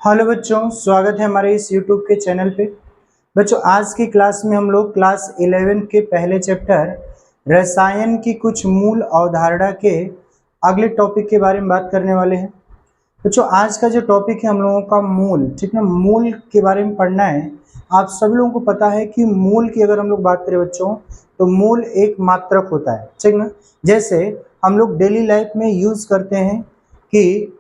Hello बच्चों, स्वागत है हमारे इस यूट्यूब के चैनल पे। बच्चों, आज की क्लास में हम लोग क्लास 11 के पहले चैप्टर रसायन की कुछ मूल अवधारणा के अगले टॉपिक के बारे में बात करने वाले हैं। बच्चों, आज का जो टॉपिक है हम लोगों का मूल, ठीक ना, मूल के बारे में पढ़ना है। आप सभी लोगों को पता है कि मूल की अगर हम लोग बात करें बच्चों, तो मूल एक मात्रक होता है, ठीक ना। जैसे हम लोग डेली लाइफ में यूज करते हैं कि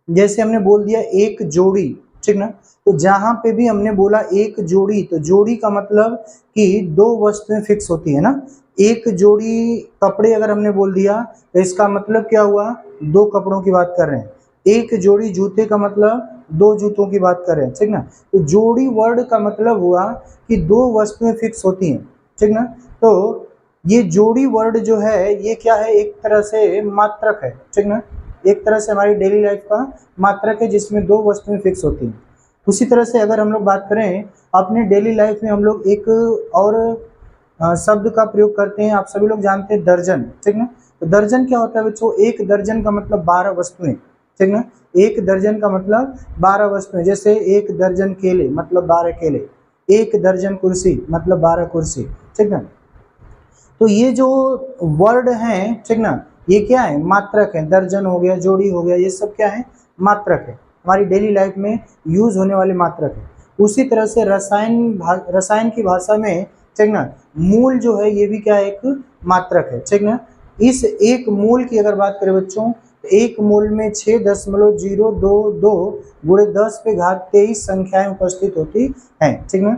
जैसे हमने बोल दिया एक जोड़ी, ठीक ना। तो जहां पे भी हमने बोला एक जोड़ी, तो जोड़ी का मतलब कि दो वस्तुएं फिक्स होती है ना। एक जोड़ी कपड़े अगर हमने बोल दिया तो इसका मतलब क्या हुआ, दो कपड़ों की बात कर रहे हैं। एक जोड़ी जूते का मतलब दो जूतों की बात कर रहे हैं, ठीक ना। तो जोड़ी वर्ड का मतलब हुआ कि दो वस्तुएं फिक्स होती हैं, ठीक ना। तो ये जोड़ी वर्ड जो है ये क्या है, एक तरह से मात्रक है, ठीक ना। एक तरह से हमारी डेली लाइफ का मात्रक है जिसमें दो वस्तुएं फिक्स होती हैं। उसी तरह से अगर हम लोग बात करें अपने डेली लाइफ में, हम लोग एक और शब्द का प्रयोग करते हैं, आप सभी लोग जानते हैं, दर्जन, ठीक ना। तो दर्जन क्या होता है बच्चों, एक दर्जन का मतलब 12 वस्तुएं, ठीक ना। एक दर्जन का मतलब 12 वस्तुएं। जैसे एक दर्जन केले मतलब 12 केले, एक दर्जन कुर्सी मतलब 12 कुर्सी, ठीक ना। तो ये जो वर्ड हैं, ठीक ना, ये क्या है, मात्रक है। दर्जन हो गया, जोड़ी हो गया, ये सब क्या है, मात्रक है, हमारी डेली लाइफ में यूज होने वाले मात्रक है। उसी तरह से रसायन की भाषा में, ठीक ना, मूल जो है ये भी क्या है, एक मात्रक है, ठीक ना। इस एक मूल की अगर बात करें बच्चों, तो एक मूल में 6.022 गुणे 10⁻23 संख्याएं उपस्थित होती हैं, ठीक ना।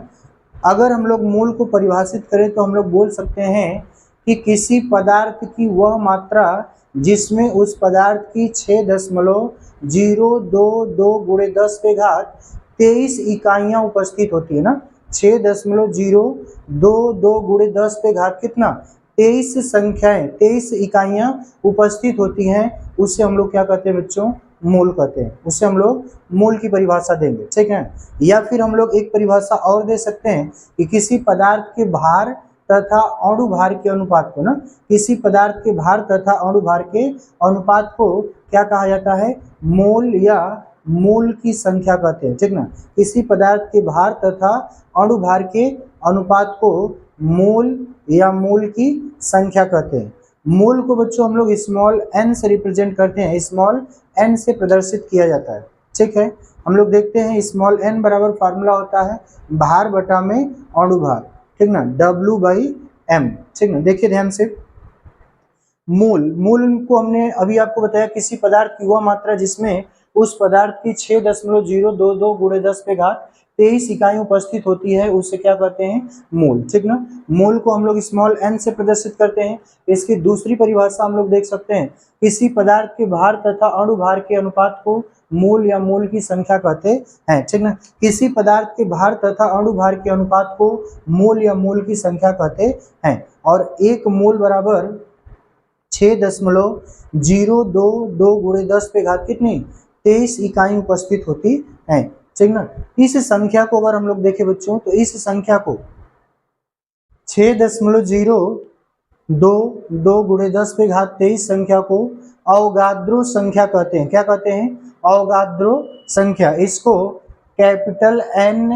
अगर हम लोग मूल को परिभाषित करें तो हम लोग बोल सकते हैं कि किसी पदार्थ की वह मात्रा जिसमें उस पदार्थ की 6.022 गुणे 10⁻23 इकाइयां उपस्थित होती है ना। 6.022 गुणे 10 कितना, 23 संख्याएं, 23 इकाइयां उपस्थित होती हैं, उससे हम लोग क्या कहते हैं बच्चों, मूल कहते हैं। उससे हम लोग मूल की परिभाषा देंगे, ठीक है। या फिर हम लोग एक परिभाषा और दे सकते हैं कि किसी पदार्थ के भार तथा अणु भार के अनुपात को ना, किसी पदार्थ के भार तथा अणु भार के अनुपात को क्या कहा जाता है, मोल या मूल की संख्या कहते हैं, ठीक ना। किसी पदार्थ के भार तथा अणु भार के अनुपात को मोल या मूल की संख्या कहते हैं। मूल को बच्चों हम लोग स्मॉल n से रिप्रेजेंट करते हैं, स्मॉल n से प्रदर्शित किया जाता है, ठीक है। हम लोग देखते हैं स्मॉल n बराबर फार्मूला होता है भार बटा में अणु भार, ठीक ना, W/m, ठीक ना। देखिए ध्यान से, मूल को हमने अभी आपको बताया किसी पदार्थ की वह मात्रा जिसमें उस पदार्थ की 6.022 गुणे 10⁻23 इकाई उपस्थित होती है, उसे क्या कहते हैं, मूल, ठीक ना। मूल को हम लोग स्मॉल n से प्रदर्शित करते हैं। इसकी दूसरी परिभाषा हम लोग देख सकते हैं, किसी पदार्थ के भार तथा अणु भार के अनुपात को मूल या मूल की संख्या कहते हैं, ठीक ना। किसी पदार्थ के भार तथा अणु भार के अनुपात को मूल या मूल की संख्या कहते हैं। और एक मूल बराबर 6.022 गुणे 10 कितनी, 23 इकाई उपस्थित होती है, ठीक ना। इस संख्या को अगर हम लोग देखें बच्चों, तो इस संख्या को 6.022 गुणे 10⁻23 संख्या को अवगाद्रो संख्या कहते हैं। क्या कहते हैं, अवगाद्रो संख्या। इसको कैपिटल एन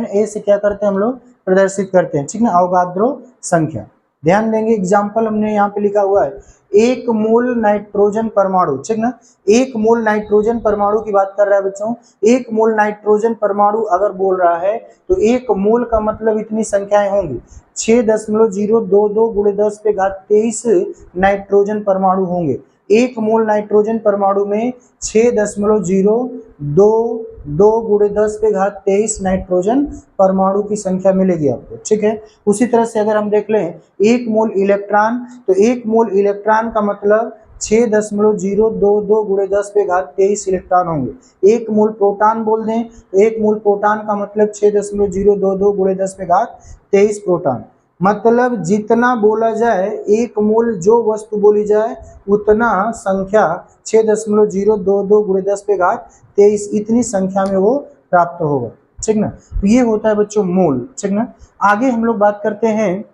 ए से क्या करते हैं हम लोग, प्रदर्शित करते हैं, ठीक ना, अवगाद्रो संख्या। ध्यान देंगे, एग्जाम्पल हमने यहाँ पे लिखा हुआ है, एक मूल नाइट्रोजन परमाणु, ठीक ना। एक मूल नाइट्रोजन परमाणु की बात कर रहा है बच्चों। एक मूल नाइट्रोजन परमाणु अगर बोल रहा है तो एक मूल का मतलब इतनी संख्याएं होंगी, 6.022 गुणे 10⁻23 नाइट्रोजन परमाणु होंगे। एक मूल नाइट्रोजन परमाणु में 6.022 गुणे 10⁻23 नाइट्रोजन परमाणु की संख्या मिलेगी आपको, ठीक है। उसी तरह से अगर हम देख लें एक मूल इलेक्ट्रॉन, तो एक मूल इलेक्ट्रॉन का मतलब 6.022 गुणे 10⁻23 इलेक्ट्रॉन होंगे। एक मूल प्रोटॉन बोल दें तो एक मूल प्रोटॉन का मतलब 6.022 गुणे 10⁻23 प्रोटॉन। मतलब जितना बोला जाए, एक मूल जो वस्तु बोली जाए उतना संख्या 6.022 गुणे 10⁻23 इतनी संख्या में वो प्राप्त होगा, ठीक ना। तो ये होता है बच्चों मूल, ठीक ना। आगे हम लोग बात करते हैं,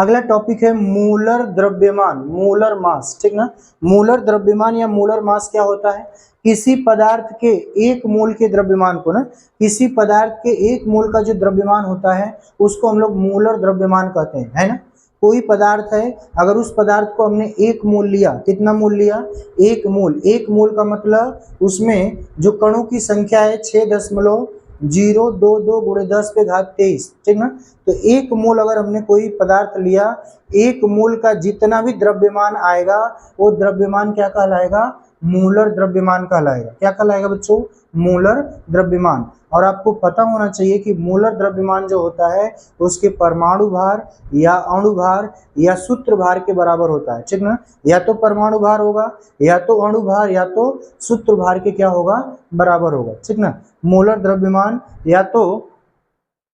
अगला टॉपिक है मूलर द्रव्यमान, मूलर मास, ठीक ना। मूलर द्रव्यमान या मूलर मास क्या होता है? किसी पदार्थ के एक मोल के द्रव्यमान को ना, किसी पदार्थ के एक मोल का जो द्रव्यमान होता है उसको हम लोग मूलर द्रव्यमान कहते हैं, है ना। कोई पदार्थ है, अगर उस पदार्थ को हमने एक मोल लिया, कितना मोल लिया? एक मोल। एक मोल का मतलब उसमें जो कणों की संख्या है 6.022 गुणे 10⁻23, ठीक ना। तो एक मोल अगर हमने कोई पदार्थ लिया, एक मोल का जितना भी द्रव्यमान आएगा वो द्रव्यमान क्या कहलाएगा? मूलर द्रव्यमान कहलाएगा। क्या कहलाएगा बच्चों? मूलर द्रव्यमान। और आपको पता होना चाहिए कि मूलर द्रव्यमान जो होता है उसके परमाणु भार या अणु भार या सूत्र भार के बराबर होता है, ठीक ना। या तो परमाणु भार होगा, या तो अणु भार, या तो सूत्र भार के क्या होगा? बराबर होगा, ठीक ना। मूलर द्रव्यमान या तो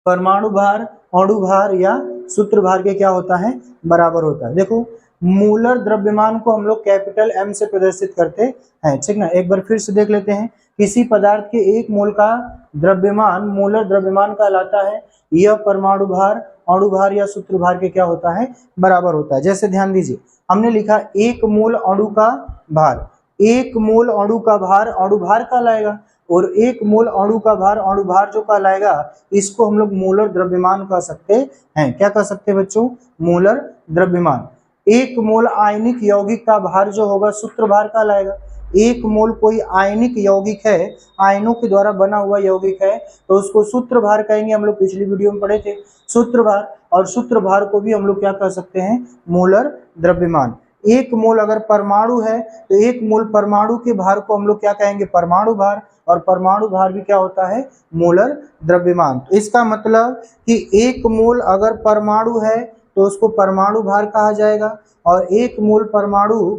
परमाणु भार, अणु भार या सूत्र भार के क्या होता है? बराबर होता है। देखो मूलर द्रव्यमान को हम लोग कैपिटल M से प्रदर्शित करते हैं, ठीक ना। एक बार फिर से देख लेते हैं। किसी पदार्थ के एक मोल का द्रव्यमान मूलर द्रव्यमान कहलाता है। यह परमाणु भार, अणु भार या सूत्र भार के क्या होता है? बराबर होता है। जैसे ध्यान दीजिए, हमने लिखा एक मोल अणु का भार, एक मोल अणु का भार अणु भार कहलाएगा, और एक मोल अणु का भार अणु भार जो कहलाएगा इसको हम लोग मूलर द्रव्यमान कह सकते हैं। क्या कह सकते हैं बच्चों? मूलर द्रव्यमान। एक मोल आयनिक यौगिक का भार जो होगा सूत्र भार कहलाएगा। एक मोल कोई आयनिक यौगिक है, आयनों के द्वारा बना हुआ यौगिक है, तो उसको सूत्र भार कहेंगे। हम लोग पिछली वीडियो में पढ़े थे सूत्र भार, और सूत्र भार को भी हम लोग क्या कह सकते हैं? मूलर द्रव्यमान। एक मोल अगर परमाणु है तो एक मोल परमाणु के भार को हम लोग क्या कहेंगे? परमाणु भार, और परमाणु भार भी क्या होता है? मूलर द्रव्यमान। तो इसका मतलब कि एक मोल अगर परमाणु है तो उसको परमाणु भार कहा जाएगा, और एक मोल परमाणु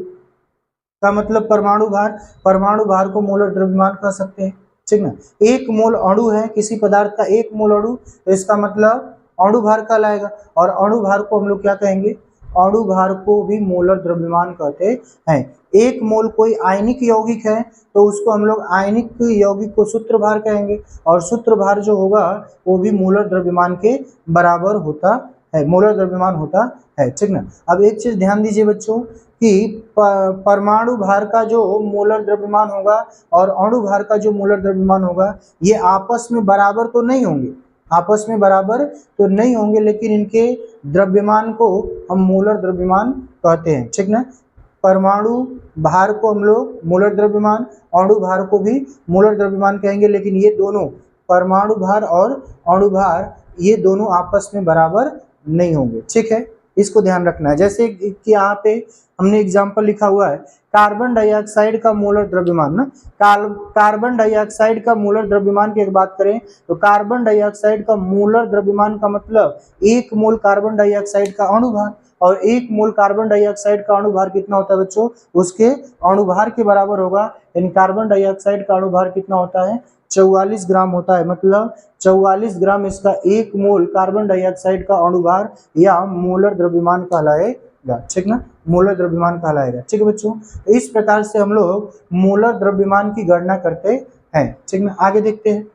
का मतलब परमाणु भार, परमाणु भार को मूलर द्रव्यमान कह सकते हैं, ठीक ना। एक मोल अणु है, किसी पदार्थ का एक मोल अणु, तो इसका मतलब अणु भार कहलाएगा, और अणु भार को हम लोग क्या कहेंगे? अणु भार को भी मूलर द्रव्यमान कहते हैं। एक मोल कोई आयनिक यौगिक है तो उसको हम लोग आयनिक यौगिक को सूत्र भार कहेंगे, और सूत्र भार जो होगा वो भी मूलर द्रव्यमान के बराबर होता है, मूलर द्रव्यमान होता है, ठीक ना। अब एक चीज ध्यान दीजिए बच्चों कि परमाणु भार का जो मूलर द्रव्यमान होगा और अणु भार का जो मूलर द्रव्यमान होगा ये आपस में बराबर तो नहीं होंगे, आपस में बराबर तो नहीं होंगे, लेकिन इनके द्रव्यमान को हम मूलर द्रव्यमान कहते हैं, ठीक ना। परमाणु भार को हम लोग मूलर द्रव्यमान, अणु भार को भी मूलर द्रव्यमान कहेंगे, लेकिन ये दोनों परमाणु भार और अणु भार ये दोनों आपस में बराबर नहीं होंगे, ठीक है। इसको ध्यान रखना है। जैसे कि यहाँ पे हमने एग्जाम्पल लिखा हुआ है कार्बन डाइऑक्साइड का मूलर द्रव्यमान ना, कार्बन डाइऑक्साइड का मूलर द्रव्यमान की बात करें तो कार्बन डाइऑक्साइड का मूलर द्रव्यमान का मतलब एक मोल कार्बन डाइऑक्साइड का अणु भार, और एक मोल कार्बन डाइऑक्साइड का अणु भार कितना होता है बच्चों? उसके अणु भार के बराबर होगा। यानी कार्बन डाइऑक्साइड का अणु भार कितना होता है? 44 ग्राम होता है। मतलब 44 ग्राम इसका एक मोल कार्बन डाइऑक्साइड का अणु भार या मूलर द्रव्यमान कहलाएगा, ठीक ना। मूलर द्रव्यमान कहलाएगा, ठीक है बच्चों। तो इस प्रकार से हम लोग मूलर द्रव्यमान की गणना करते हैं, ठीक ना। आगे देखते हैं,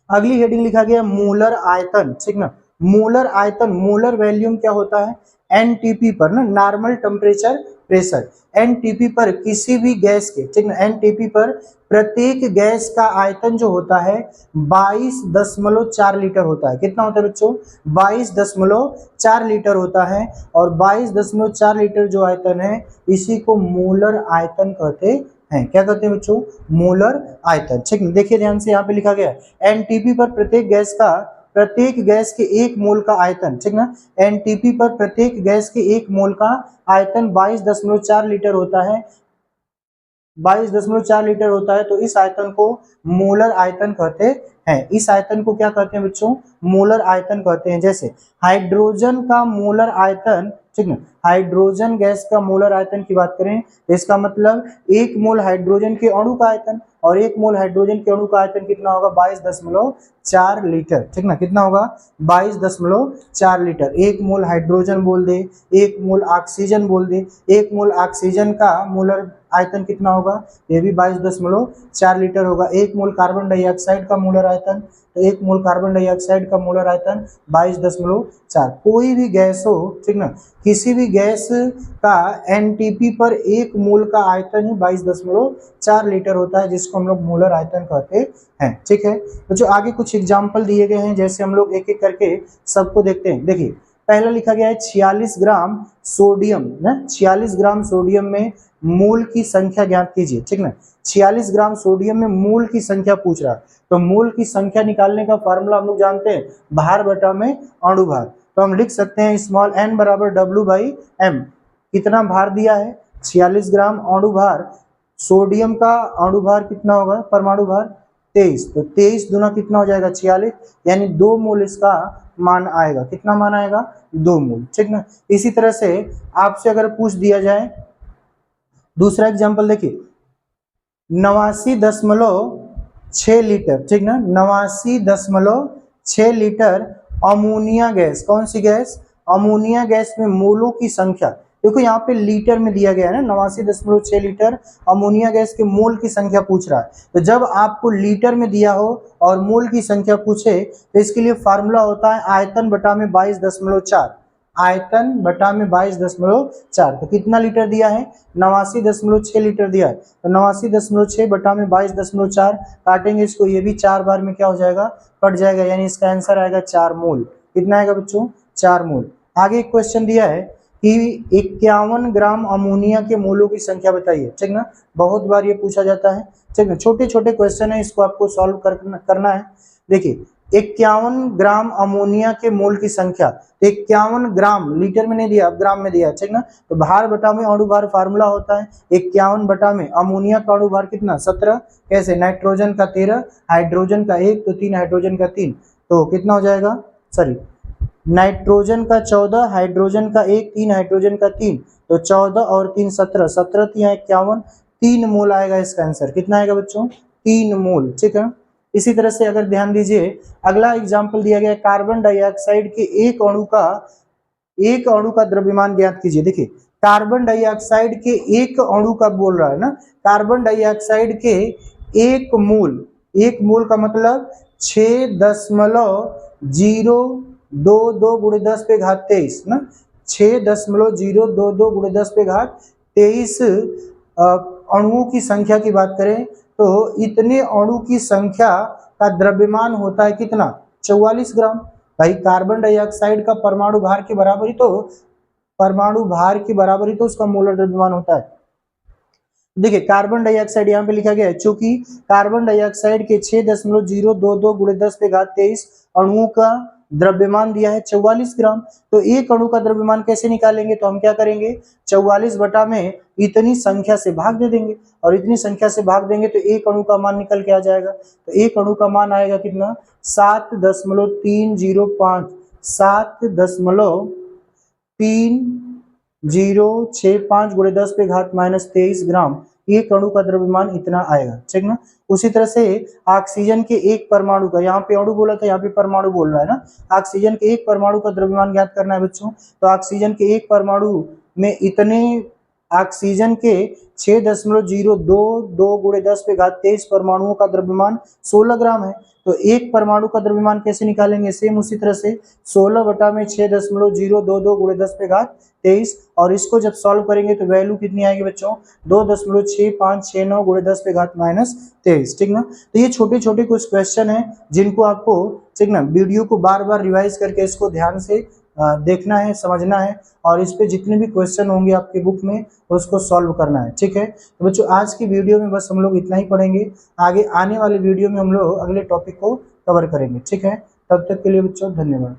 अगली हेडिंग लिखा गया मूलर आयतन, ठीक ना। मूलर आयतन, मूलर वैल्यूम क्या होता है? एनटीपी पर ना, नॉर्मल टेम्परेचर प्रेशर, एनटीपी पर किसी भी गैस के, ठीक ना, एनटीपी पर प्रत्येक गैस का आयतन जो होता है 22.4 लीटर होता है। कितना होता है बच्चों? 22.4 लीटर होता है, और 22.4 लीटर जो आयतन है इसी को मूलर आयतन कहते हैं। क्या कहते हैं बच्चों? मूलर आयतन, ठीक है। देखिए ध्यान से, यहाँ पे लिखा गया है एनटीपी पर प्रत्येक गैस के एक मोल का आयतन, ठीक ना। एनटीपी पर प्रत्येक गैस के एक मोल का आयतन 22.4 लीटर होता है, 22.4 लीटर होता है। तो इस आयतन को मोलर आयतन कहते हैं। इस आयतन को क्या कहते हैं बच्चों? मोलर आयतन कहते हैं। जैसे हाइड्रोजन का मोलर आयतन, ठीक है, हाइड्रोजन गैस का मोलर आयतन की बात करें तो इसका मतलब एक मोल हाइड्रोजन के अणु का आयतन, और एक मोल हाइड्रोजन के अणु का आयतन कितना होगा? 22.4 लीटर, ठीक ना। कितना होगा? 22.4 लीटर। एक मोल हाइड्रोजन बोल दे, एक मोल ऑक्सीजन बोल दे, एक मोल ऑक्सीजन का मोलर आयतन कितना होगा, ये भी 22.4 लीटर होगा। 1 मोल कार्बन डाइऑक्साइड का मोलर आयतन, तो 1 मोल कार्बन डाइऑक्साइड का मोलर आयतन 22.4। कोई भी गैस हो, ठीक ना, किसी भी गैस का एनटीपी पर 1 मोल का आयतन ही 22.4 लीटर होता है, जिसको हम लोग मोलर आयतन कहते हैं। ठीक है, तो जो आगे कुछ एग्जाम्पल दिए गए हैं, जैसे हम लोग एक एक करके सबको देखते हैं। देखिए, पहला लिखा गया है 46 ग्राम सोडियम ना, 46 ग्राम सोडियम में मोल की संख्या ज्ञात कीजिए। ठीक ना, 46 ग्राम सोडियम में मोल की संख्या पूछ रहा है, तो मोल की संख्या निकालने का फार्मूला हम लोग जानते हैं, भार बटा में अणु भार। तो हम लिख सकते हैं स्मॉल n बराबर W/m। कितना भार दिया है, 46 ग्राम अणु भार। सोडियम का अणु भार कितना होगा, परमाणु भार 23, तो 23 दूना कितना हो जाएगा 46, यानी 2 मोल इसका मान आएगा। कितना मान आएगा, 2 मोल। ठीक ना, इसी तरह से आपसे अगर पूछ दिया जाए दूसरा एग्जांपल, देखिए 89.6 लीटर, ठीक ना, 89.6 लीटर अमोनिया गैस। कौन सी गैस, अमोनिया गैस में मोलों की संख्या, देखो यहाँ पे लीटर में दिया गया है ना, 89.6 लीटर अमोनिया गैस के मोल की संख्या पूछ रहा है। तो जब आपको लीटर में दिया हो और मोल की संख्या पूछे, तो इसके लिए फार्मूला होता है आयतन बटा में 22.4, आयतन बटा में 22.4। तो कितना लीटर दिया है, 89.6 लीटर दिया है, तो 89.6 बटा में 22.4 काटेंगे इसको, ये भी 4 बार में क्या हो जाएगा, कट जाएगा, यानी इसका आंसर आएगा 4 मोल। कितना आएगा बच्चों, 4 मोल। आगे एक क्वेश्चन दिया है कि 51 ग्राम अमोनिया के मोलों की संख्या बताइए। ठीक ना, बहुत बार ये पूछा जाता है। ठीक ना, छोटे छोटे क्वेश्चन है, इसको आपको सॉल्व करना है। देखिए 51 ग्राम अमोनिया के मोल की संख्या, 51 ग्राम, लीटर में नहीं दिया, अब ग्राम में दिया। ठीक ना, तो भार बटा में अणु भार फार्मूला होता है 51 बटा में अमोनिया का अणु भार कितना 17, कैसे, नाइट्रोजन का 13, हाइड्रोजन का 1, तो 3 हाइड्रोजन का 3, तो कितना हो जाएगा, सॉरी, नाइट्रोजन का 14, हाइड्रोजन का 1, 3 हाइड्रोजन का 3, तो 14 और 3 17, 17 3 51, 3 मोल आएगा इसका आंसर। कितना आएगा बच्चों, 3 मोल। ठीक है, इसी तरह से अगर ध्यान दीजिए, अगला एग्जाम्पल दिया गया है कार्बन डाइऑक्साइड के एक अणु का द्रव्यमान ज्ञात कीजिए। देखिए कार्बन डाइऑक्साइड के एक अणु का बोल रहा है ना, कार्बन डाइऑक्साइड के एक मोल का मतलब 6.022 गुणे 10 पे घात 23 ना, 6.022 गुणे 10 पे घात 23 अणुओं की संख्या की बात करें, तो इतने अणु की संख्या का द्रव्यमान होता है कितना, 44 ग्राम। भाई कार्बन डाइऑक्साइड का परमाणु भार के बराबर ही तो उसका मोलर द्रव्यमान होता है। देखिए कार्बन डाइऑक्साइड यहाँ पे लिखा गया है, चूंकि कार्बन डाइऑक्साइड के 6.022 गुणे 10 पे घात 23 अणुओं का द्रव्यमान दिया है 44 ग्राम। तो एक अणु का द्रव्यमान कैसे निकालेंगे, तो हम क्या करेंगे, 44 बटा में इतनी संख्या से भाग दे देंगे, और इतनी संख्या से भाग देंगे तो एक अणु का मान निकल के आ जाएगा। तो एक अणु का मान आएगा कितना, 7.305, 7.3065 गुणे 10 पे घात -23 ग्राम, एक अणु का द्रव्यमान इतना आएगा। ठीक ना, उसी तरह से ऑक्सीजन के एक परमाणु का, यहाँ पे अणु बोला था, यहाँ पे परमाणु बोल रहा है ना, ऑक्सीजन के एक परमाणु का द्रव्यमान ज्ञात करना है बच्चों। तो ऑक्सीजन के एक परमाणु में इतने, ऑक्सीजन के 6.022 गुणे 10 पे घात 23 परमाणुओं का द्रव्यमान 16 ग्राम है। तो एक परमाणु का द्रव्यमान कैसे निकालेंगे, सेम उसी तरह से 16 बटा में 6.022 गुणे 10 पे घात 23, और इसको जब सॉल्व करेंगे तो वैल्यू कितनी आएगी बच्चों, 2.6569 गुणे 10 पे घात -23। ठीक ना, तो ये छोटे छोटे कुछ क्वेश्चन हैं जिनको आपको, ठीक ना, वीडियो को बार बार रिवाइज करके इसको ध्यान से देखना है, समझना है, और इस पे जितने भी क्वेश्चन होंगे आपके बुक में उसको सॉल्व करना है। ठीक है, तो बच्चों आज की वीडियो में बस हम लोग इतना ही पढ़ेंगे, आगे आने वाले वीडियो में हम लोग अगले टॉपिक को कवर करेंगे। ठीक है, तब तक के लिए बच्चों धन्यवाद।